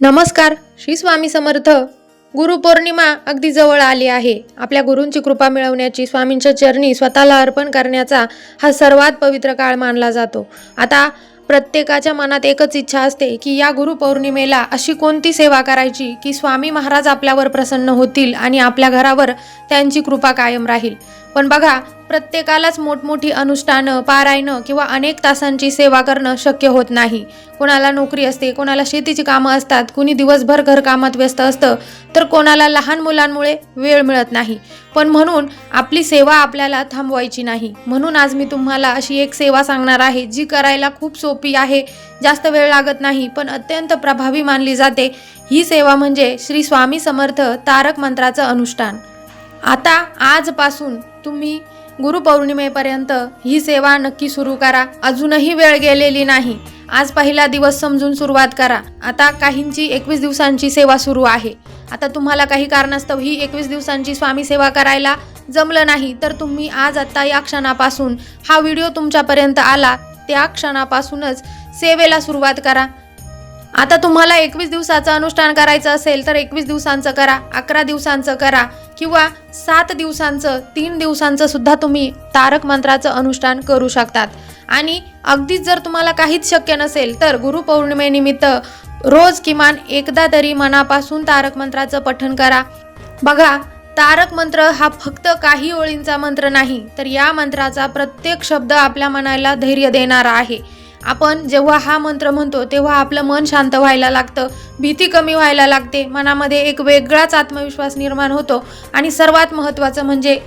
नमस्कार. श्री स्वामी समर्थ. गुरुपौर्णिमा अगदी जवळ आली आहे. आपल्या गुरूंची कृपा मिळवण्याची, स्वामींच्या चरणी स्वतःला अर्पण करण्याचा हा सर्वात पवित्र काळ मानला जातो. आता प्रत्येकाच्या मनात एकच इच्छा असते की या गुरुपौर्णिमेला अशी कोणती सेवा करायची की स्वामी महाराज आपल्यावर प्रसन्न होतील आणि आपल्या घरावर त्यांची कृपा कायम राहील. पण बघा, प्रत्येकालाच मोठमोठी अनुष्ठानं, पारायणं किंवा अनेक तासांची सेवा करणं शक्य होत नाही. कोणाला नोकरी असते, कोणाला शेतीची कामं असतात, कुणी दिवसभर घरकामात व्यस्त असतं, तर कोणाला लहान मुलांमुळे वेळ मिळत नाही. पण म्हणून आपली सेवा आपल्याला थांबवायची नाही. म्हणून आज मी तुम्हाला अशी एक सेवा सांगणार आहे जी करायला खूप सोपी आहे, जास्त वेळ लागत नाही, पण अत्यंत प्रभावी मानली जाते. ही सेवा म्हणजे श्री स्वामी समर्थ तारक मंत्राचं अनुष्ठान. आता आजपासून तुम्ही गुरुपौर्णिमेपर्यंत ही सेवा नक्की सुरू करा. अजूनही वेळ गेलेली नाही. आज पहिला दिवस समजून सुरुवात करा. आता काहींची 21 दिवसांची सेवा सुरू आहे. आता तुम्हाला काही कारणास्तव ही 21 दिवसांची स्वामी सेवा करायला जमलं नाही, तर तुम्ही आत्ता या क्षणापासून, हा व्हिडिओ तुमच्यापर्यंत आला त्या क्षणापासूनच सेवेला सुरुवात करा. आता तुम्हाला 21 दिवसाचं अनुष्ठान करायचं असेल तर 21 दिवसांचं करा, 11 दिवसांचं करा किंवा 7 दिवसांचं, 3 दिवसांचं सुद्धा तुम्ही तारक मंत्राचं अनुष्ठान करू शकतात. आणि अगदीच जर तुम्हाला काहीच शक्य नसेल तर गुरुपौर्णिमेनिमित्त रोज किमान एकदा तरी मनापासून तारक मंत्राचं पठण करा. बघा, तारक मंत्र हा फक्त काही ओळींचा मंत्र नाही, तर या मंत्राचा प्रत्येक शब्द आपल्या मनाला धैर्य देणारा आहे. आपण जेव्हा हा मंत्र म्हणतो तेव्हा आपलं मन शांत व्हायला लागतं, भीती कमी व्हायला लागते, मनामध्ये एक वेगळाच आत्मविश्वास निर्माण होतो आणि सर्वात महत्त्वाचं म्हणजे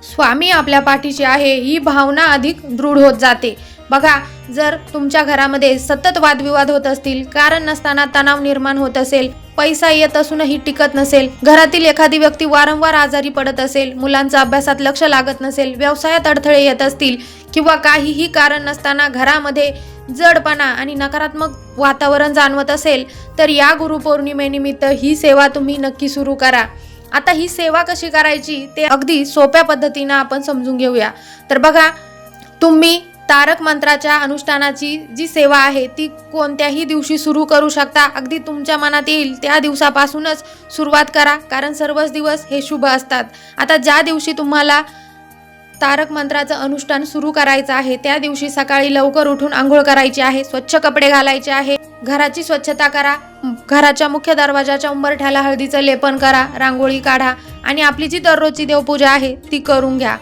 स्वामी आपल्या पाठीशी आहे ही भावना अधिक दृढ होत जाते. बघा, जर तुमच्या घरामध्ये सतत वादविवाद होत असतील, कारण नसताना तणाव निर्माण होत असेल, पैसा येत असूनही टिकत नसेल, घरातील एखादी व्यक्ती वारंवार आजारी पडत असेल, मुलांचं अभ्यासात लक्ष लागत नसेल, व्यवसायात अडथळे येत असतील किंवा काहीही कारण नसताना घरामध्ये जडपणा आणि नकारात्मक वातावरण जाणवत असेल, तर या गुरुपौर्णिमेनिमित्त ही सेवा तुम्ही नक्की सुरू करा. आता ही सेवा कशी करायची ते अगदी सोप्या पद्धतीनं आपण समजून घेऊया. तर बघा, तुम्ही तारक मंत्राच्या अनुष्ठानाची जी सेवा आहे ती कोणत्याही दिवशी सुरू करू शकता. अगदी तुमच्या मनात येईल त्या दिवसापासूनच सुरुवात करा, कारण सर्वच दिवस हे शुभ असतात. आता ज्या दिवशी तुम्हाला तारक मंत्राचं अनुष्ठान सुरू करायचं आहे त्या दिवशी सकाळी लवकर उठून आंघोळ करायची आहे, स्वच्छ कपडे घालायचे आहे, घराची स्वच्छता करा, घराच्या मुख्य दरवाजाच्या उंबरठ्याला हळदीचं लेपन करा, रांगोळी काढा आणि आपली जी दररोजची देवपूजा आहे ती करून घ्या.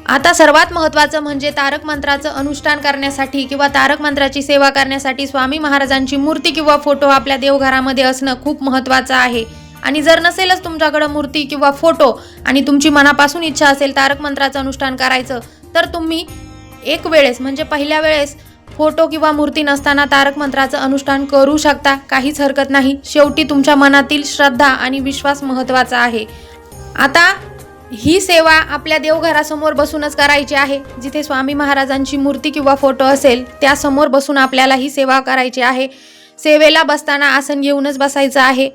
आता सर्वात महत्त्वाचं म्हणजे तारक मंत्राचं अनुष्ठान करण्यासाठी किंवा तारक मंत्राची सेवा करण्यासाठी स्वामी महाराजांची मूर्ती किंवा फोटो आपल्या देवघरामध्ये असणं खूप महत्त्वाचं आहे. आणि जर नसेलच तुमच्याकडं मूर्ती किंवा फोटो आणि तुमची मनापासून इच्छा असेल तारक मंत्राचं अनुष्ठान करायचं, तर तुम्ही एक वेळेस म्हणजे पहिल्या वेळेस फोटो किंवा मूर्ती नसताना तारक मंत्राचं अनुष्ठान करू शकता, काहीच हरकत नाही. शेवटी तुमच्या मनातील श्रद्धा आणि विश्वास महत्त्वाचा आहे. आता ही सेवा आपल्या देवघरासमोर बसूनच करायची आहे. जिथे स्वामी महाराजांची मूर्ती किंवा फोटो असेल त्यासमोर बसून आपल्याला ही सेवा करायची आहे. सेवेला बसताना आसन घेऊनच बसायचं आहे.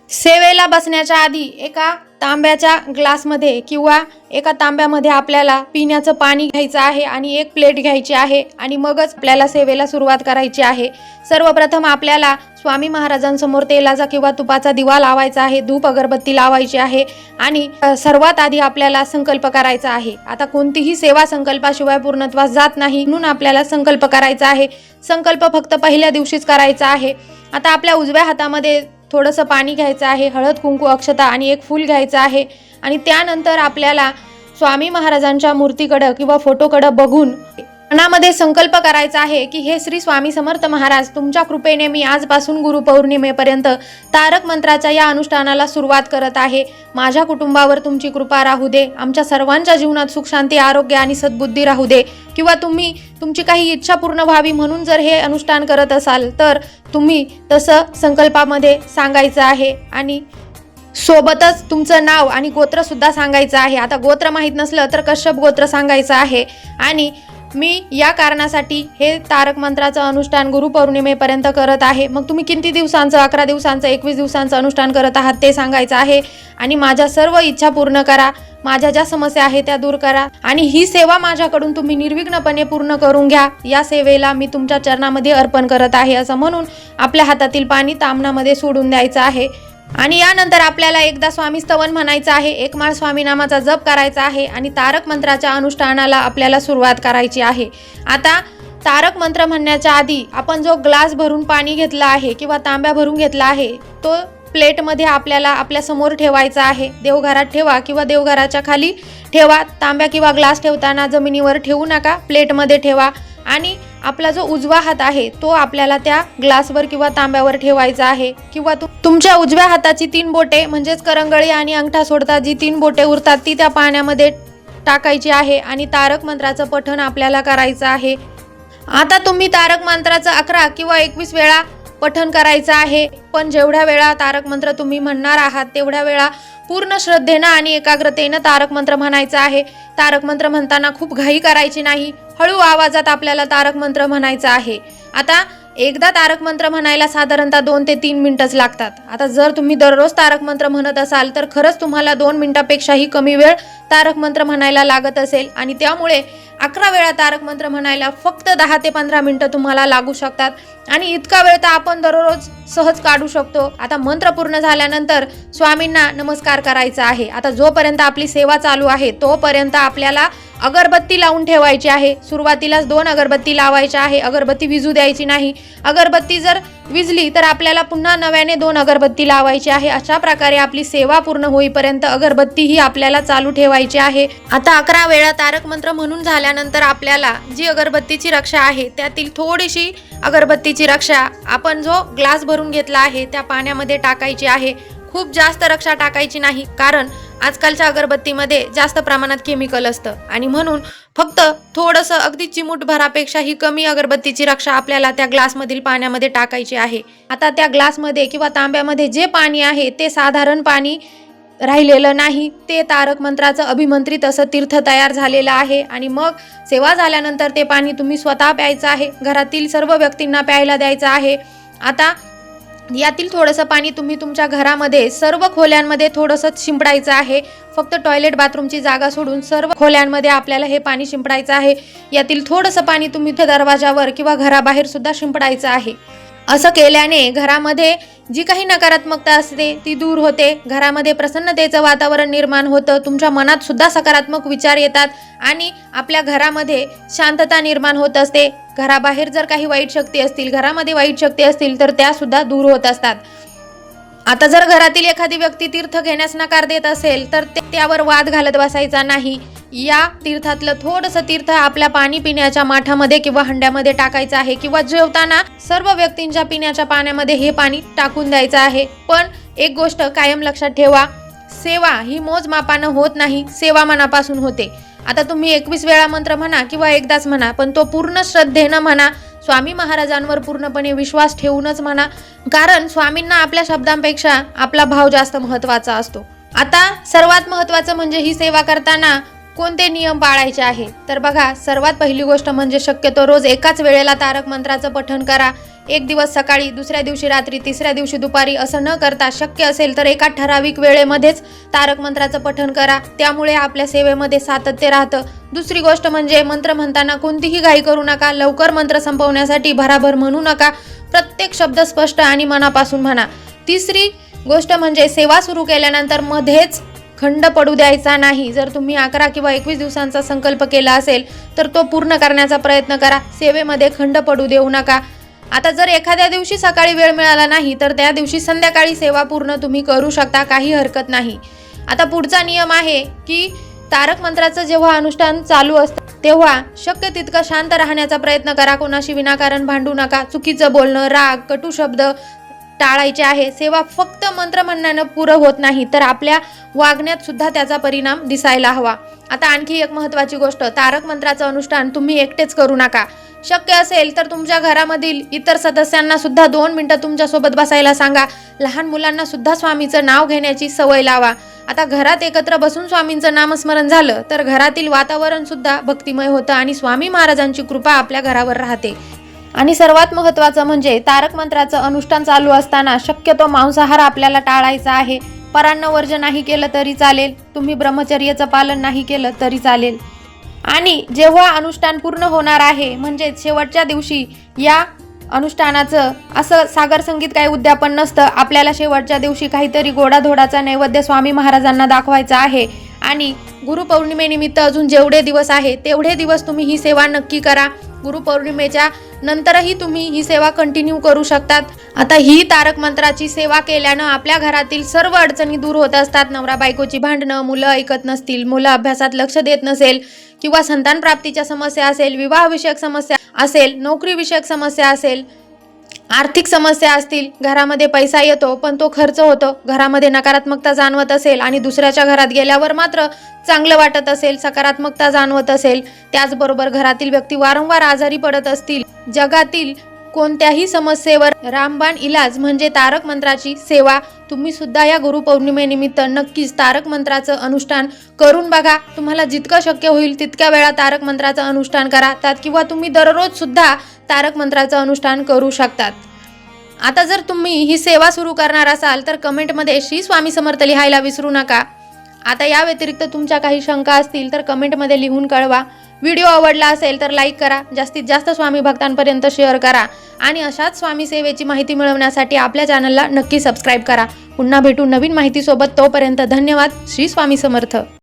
सेवेला बसण्याच्या आधी एका तांब्याच्या ग्लासमध्ये किंवा एका तांब्यामध्ये आपल्याला पिण्याचं पाणी घ्यायचं आहे आणि एक प्लेट घ्यायची आहे आणि मगच आपल्याला सेवेला सुरुवात करायची आहे. सर्वप्रथम आपल्याला स्वामी महाराजांसमोर तेलाचा किंवा तुपाचा दिवा लावायचा आहे, धूप अगरबत्ती लावायची आहे आणि सर्वात आधी आपल्याला संकल्प करायचा आहे. आता कोणतीही सेवा संकल्पाशिवाय पूर्णत्वास जात नाही, म्हणून आपल्याला संकल्प करायचा आहे. संकल्प फक्त पहिल्या दिवशीच करायचा आहे. आता आपल्या उजव्या हातामध्ये थोडंसं पाणी घ्यायचं आहे, हळद, कुंकू, अक्षता आणि एक फूल घ्यायचं आहे आणि त्यानंतर आपल्याला स्वामी महाराजांच्या मूर्तीकडं किंवा फोटोकडं बघून मनामध्ये संकल्प करायचा आहे की हे श्री स्वामी समर्थ महाराज, तुमच्या कृपेने मी आजपासून गुरुपौर्णिमेपर्यंत तारक मंत्राच्या या अनुष्ठानाला सुरुवात करत आहे. माझ्या कुटुंबावर तुमची कृपा राहू दे, आमच्या सर्वांच्या जीवनात सुख, शांती, आरोग्य आणि सद्बुद्धी राहू दे. किंवा तुम्ही तुमची काही इच्छा पूर्ण व्हावी म्हणून जर हे अनुष्ठान करत असाल तर तुम्ही तसं संकल्पामध्ये सांगायचं आहे आणि सोबतच तुमचं नाव आणि गोत्र सुद्धा सांगायचं आहे. आता गोत्र माहीत नसलं तर कश्यप गोत्र सांगायचं आहे आणि मी या कारणासाठी हे तारक मंत्राचं अनुष्ठान गुरुपौर्णिमेपर्यंत करत आहे. मग तुम्ही किती दिवसांचं, 11 दिवसांचं, 21 दिवसांचं अनुष्ठान करत आहात ते सांगायचं आहे. आणि माझ्या सर्व इच्छा पूर्ण करा, माझ्या ज्या समस्या आहेत त्या दूर करा आणि ही सेवा माझ्याकडून तुम्ही निर्विघ्नपणे पूर्ण करून घ्या. या सेवेला मी तुमच्या चरणामध्ये अर्पण करत आहे असं म्हणून आपल्या हातातील पाणी ताम्हणामध्ये सोडून द्यायचं आहे. आणि यानंतर आपल्याला एकदा स्वामी स्तवन म्हणायचं आहे, एक माळ स्वामी नामाचा जप करायचा आहे आणि तारक मंत्राच्या अनुष्ठानाला आपल्याला सुरुवात करायची आहे. आता तारक मंत्र म्हणण्याच्या आधी आपण जो ग्लास भरून पाणी घेतला आहे किंवा तांब्या भरून घेतला आहे तो प्लेटमध्ये आपल्याला आपल्या समोर ठेवायचा आहे. देवघरात ठेवा किंवा देवघराच्या खाली ठेवा. तांब्या किंवा ग्लास ठेवताना जमिनीवर ठेवू नका, प्लेटमध्ये ठेवा. आणि आपला जो उजवा हात आहे तो आपल्याला त्या ग्लासवर किंवा तांब्यावर ठेवायचा आहे. किंवा तुमच्या उजव्या हाताची 3 बोटे म्हणजेच करंगळी आणि अंगठा सोडता जी 3 बोटे उरतात ती त्या पाण्यामध्ये टाकायची आहे आणि तारक मंत्राचं पठण आपल्याला करायचं आहे. आता तुम्ही तारक मंत्राचं 11 किंवा 21 वेळा पठण करायचं आहे. पण जेवढ्या वेळा तारक मंत्र तुम्ही म्हणणार आहात तेवढ्या वेळा पूर्ण श्रद्धेनं आणि एकाग्रतेनं तारक मंत्र म्हणायचं आहे. तारक मंत्र म्हणताना खूप घाई करायची नाही, हळू आवाजात आपल्याला तारक मंत्र म्हणायचा आहे. आता एकदा तारक मंत्र म्हणायला साधारणतः 2 ते 3 मिनिटच लागतात. आता जर तुम्ही दररोज तारक मंत्र म्हणत असाल तर खरंच तुम्हाला 2 मिनिटापेक्षाही कमी वेळ तारक मंत्र म्हणायला लागत असेल आणि त्यामुळे 11 वेळा तारक मंत्र म्हणायला फक्त 10 ते 15 मिनिटं तुम्हाला लागू शकतात आणि इतका वेळ तर आपण दररोज सहज काढू शकतो. आता मंत्र पूर्ण झाल्यानंतर स्वामींना नमस्कार करायचा आहे. आता जोपर्यंत आपली सेवा चालू आहे तोपर्यंत आपल्याला अगरबत्ती लावून ठेवायची आहे. सुरुवातीलाच 2 अगरबत्ती लावायच्या आहे, अगरबत्ती विझू द्यायची नाही. अगरबत्ती जर विझली तर आपल्याला पुन्हा नव्याने 2 अगरबत्ती लावायची आहे. अशा प्रकारे आपली सेवा पूर्ण होईपर्यंत अगरबत्ती ही आपल्याला चालू ठेवायची आहे. आता 11 वेळा तारक मंत्र म्हणून झाल्यानंतर आपल्याला जी अगरबत्तीची रक्षा आहे त्यातील थोडीशी अगरबत्तीची रक्षा आपण जो ग्लास भरून घेतला आहे त्या पाण्यामध्ये टाकायची आहे. खूप जास्त रक्षा टाकायची नाही, कारण आजकालच्या अगरबत्तीमध्ये जास्त प्रमाणात केमिकल असतं आणि म्हणून फक्त थोडंसं अगदी चिमूटभरापेक्षाही कमी अगरबत्तीची रक्षा आपल्याला त्या ग्लासमधील पाण्यामध्ये टाकायची आहे. आता त्या ग्लासमध्ये किंवा तांब्यामध्ये जे पाणी आहे ते साधारण पाणी राहिलेलं नाही, ते तारक मंत्राचं अभिमंत्रित असं तीर्थ तयार झालेलं आहे. आणि मग सेवा झाल्यानंतर ते पाणी तुम्ही स्वतः प्यायचं आहे, घरातील सर्व व्यक्तींना प्यायला द्यायचं आहे. आता यातील थोडंसं पाणी तुम्ही तुमच्या घरामध्ये सर्व खोल्यांमध्ये थोडंसं शिंपडायचं आहे. फक्त टॉयलेट बाथरूमची जागा सोडून सर्व खोल्यांमध्ये आपल्याला हे पाणी शिंपडायचं आहे. यातील थोडंसं पाणी तुम्ही दरवाजावर किंवा घराबाहेर सुद्धा शिंपडायचं आहे. असं केल्याने घरामध्ये जी काही नकारात्मकता असते ती दूर होते, घरामध्ये प्रसन्नतेचं वातावरण निर्माण होतं, तुमच्या मनात सुद्धा सकारात्मक विचार येतात आणि आपल्या घरामध्ये शांतता निर्माण होत असते. घराबाहेर जर काही वाईट शक्ती असतील, घरामध्ये वाईट शक्ती असतील तर त्या सुद्धा दूर होत असतात. आता जर घरातील एखादी व्यक्ती तीर्थ घेण्यास नकार देत असेल तर त्यावर वाद घालत बसायचा नाही. या तीर्थातलं थोडंसं तीर्थ आपल्या पाणी पिण्याच्या माठामध्ये किंवा हंड्यामध्ये टाकायचं आहे किंवा जेवताना सर्व व्यक्तींच्या पिण्याच्या पाण्यामध्ये हे पाणी टाकून द्यायचं आहे. पण एक गोष्ट कायम लक्षात ठेवा, सेवा ही मोजमापानं होत नाही, सेवा मनापासून होते. आता तुम्ही 21 वेळा मंत्र म्हणा किंवा एकदाच म्हणा, पण तो पूर्ण श्रद्धेनं म्हणा, स्वामी महाराजांवर पूर्णपणे विश्वास ठेवूनच म्हणा, कारण स्वामींना आपल्या शब्दांपेक्षा आपला भाव जास्त महत्त्वाचा असतो. आता सर्वात महत्त्वाचं म्हणजे ही सेवा करताना कोणते नियम पाळायचे आहे तर बघा, सर्वात पहिली गोष्ट म्हणजे शक्यतो रोज एकाच वेळेला तारक मंत्राचं पठण करा. एक दिवस सकाळी, दुसऱ्या दिवशी रात्री, तिसऱ्या दिवशी दुपारी असं न करता शक्य असेल तर एका ठराविक वेळेमध्येच तारक मंत्राचं पठण करा. त्यामुळे आपल्या सेवेमध्ये सातत्य राहतं. दुसरी गोष्ट म्हणजे मंत्र म्हणताना कोणतीही घाई करू नका. लवकर मंत्र संपवण्यासाठी भराभर म्हणू नका. प्रत्येक शब्द स्पष्ट आणि मनापासून म्हणा. तिसरी गोष्ट म्हणजे सेवा सुरू केल्यानंतर मध्येच खंड पडू द्यायचा नाही. जर तुम्ही 11 किंवा 21 दिवसांचा संकल्प केला असेल तर तो पूर्ण करण्याचा प्रयत्न करा. सेवेमध्ये खंड पडू देऊ नका. आता जर एखाद्या दिवशी सकाळी वेळ मिळाला नाही तर त्या दिवशी संध्याकाळी सेवा पूर्ण तुम्ही करू शकता, काही हरकत नाही. आता पुढचा नियम आहे की तारक मंत्राचं जेव्हा अनुष्ठान चालू असतं तेव्हा शक्य तितकं शांत राहण्याचा प्रयत्न करा. कोणाशी विनाकारण भांडू नका. चुकीचं बोलणं, राग, कटू शब्द टाळायचे आहे. सेवा फक्त मंत्र म्हणण्यानं पुरं होत नाही तर आपल्या वागण्यात सुद्धा त्याचा परिणाम दिसायला हवा. आता आणखी एक महत्त्वाची गोष्ट, तारक मंत्राचं अनुष्ठान तुम्ही एकटेच करू नका. शक्य असेल तर तुमच्या घरामधील इतर सदस्यांना सुद्धा 2 मिनिटं तुमच्यासोबत बसायला सांगा. लहान मुलांना सुद्धा स्वामीचं नाव घेण्याची सवय लावा. आता घरात एकत्र बसून स्वामींचं नामस्मरण झालं तर घरातील वातावरण सुद्धा भक्तिमय होतं आणि स्वामी महाराजांची कृपा आपल्या घरावर राहते. आणि सर्वात महत्त्वाचं म्हणजे तारक मंत्राचं अनुष्ठान चालू असताना शक्यतो मांसाहार आपल्याला टाळायचा आहे. परान्न वर्ज नाही केलं तरी चालेल, तुम्ही ब्रह्मचर्याचं पालन नाही केलं तरी चालेल. आणि जेव्हा अनुष्ठान पूर्ण होणार आहे म्हणजे शेवटच्या दिवशी या अनुष्ठानाचं असं सागर संगीत काही उद्यापन नसतं. आपल्याला शेवटच्या दिवशी काहीतरी गोडाधोडाचा नैवेद्य स्वामी महाराजांना दाखवायचा आहे. आणि गुरुपौर्णिमेनिमित्त अजून जेवढे दिवस आहे तेवढे दिवस तुम्ही ही सेवा नक्की करा. गुरुपौर्णिमेच्या नंतरही तुम्ही ही सेवा कंटिन्यू करू शकतात. आता ही तारक मंत्राची सेवा केल्यानं आपल्या घरातील सर्व अडचणी दूर होत असतात. नवरा बायकोची भांडणं, मुलं ऐकत नसतील, मुलं अभ्यासात लक्ष देत नसेल किंवा संतान प्राप्तीच्या समस्या असेल, विवाहविषयक समस्या असेल, नोकरीविषयक समस्या असेल, आर्थिक समस्या असतील, घरामध्ये पैसा येतो पण तो खर्च होतो, घरामध्ये नकारात्मकता जाणवत असेल आणि दुसऱ्याच्या घरात गेल्यावर मात्र चांगलं वाटत असेल, सकारात्मकता जाणवत असेल, त्याचबरोबर घरातील व्यक्ती वारंवार आजारी पडत असतील, जगातील कोणत्याही समस्येवर रामबाण इलाज म्हणजे तारक मंत्राची सेवा तुम्ही सुद्धा या गुरुपौर्णिमेनिमित्त नक्कीच तारक मंत्राचं अनुष्ठान करून बघा. तुम्हाला जितकं शक्य होईल तितक्या वेळा तारक मंत्राचं अनुष्ठान करा त्यात किंवा तुम्ही दररोज सुद्धा तारक मंत्राचं अनुष्ठान करू शकतात. आता जर तुम्ही ही सेवा सुरू करणार असाल तर कमेंटमध्ये श्री स्वामी समर्थ लिहायला विसरू नका. आता या व्यतिरिक्त तुमच्या काही शंका असतील तर कमेंटमध्ये लिहून कळवा. व्हिडिओ आवडला असेल तर लाईक करा, जास्तीत जास्त स्वामी भक्तांपर्यंत शेअर करा आणि अशाच स्वामी सेवेची माहिती मिळवण्यासाठी आपल्या चॅनलला नक्की सबस्क्राईब करा. पुन्हा भेटू नवीन माहितीसोबत. तोपर्यंत धन्यवाद. श्री स्वामी समर्थ.